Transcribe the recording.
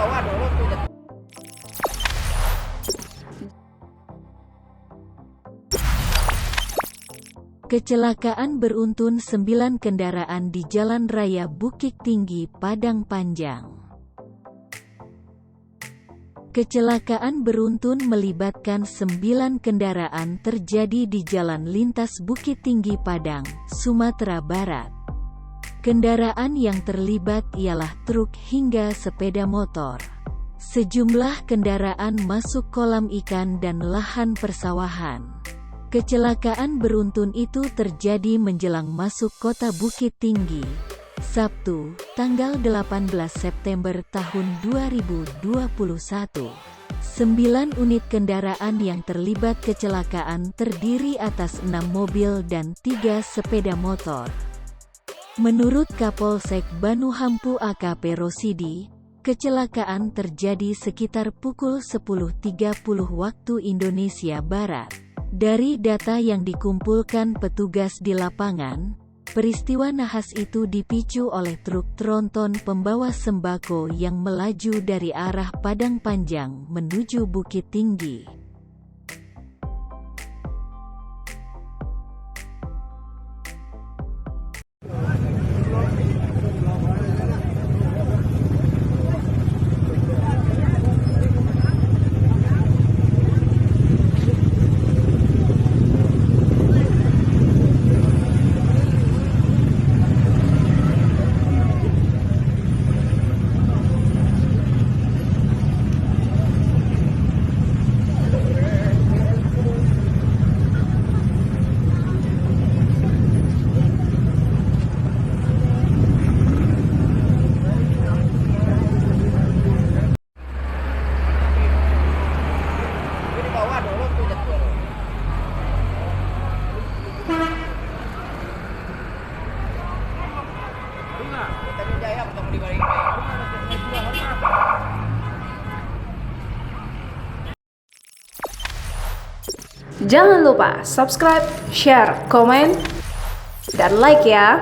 bawah dulu tuh. Kecelakaan beruntun 9 kendaraan di Jalan Raya Bukit Tinggi, Padang Panjang. Kecelakaan beruntun melibatkan 9 kendaraan terjadi di Jalan Lintas Bukit Tinggi Padang, Sumatera Barat. Kendaraan yang terlibat ialah truk hingga sepeda motor. Sejumlah kendaraan masuk kolam ikan dan lahan persawahan. Kecelakaan beruntun itu terjadi menjelang masuk kota Bukit Tinggi, Sabtu, tanggal 18 September tahun 2021. 9 unit kendaraan yang terlibat kecelakaan terdiri atas 6 mobil dan 3 sepeda motor. Menurut Kapolsek Banu Hampu AKP Rosidi, kecelakaan terjadi sekitar pukul 10.30 waktu Indonesia Barat. Dari data yang dikumpulkan petugas di lapangan, peristiwa nahas itu dipicu oleh truk tronton pembawa sembako yang melaju dari arah Padang Panjang menuju Bukit Tinggi. Di bawah dulu tuh jatuh. Kita Jaya ketemu di balik. Jangan lupa subscribe, share, komen, dan like ya.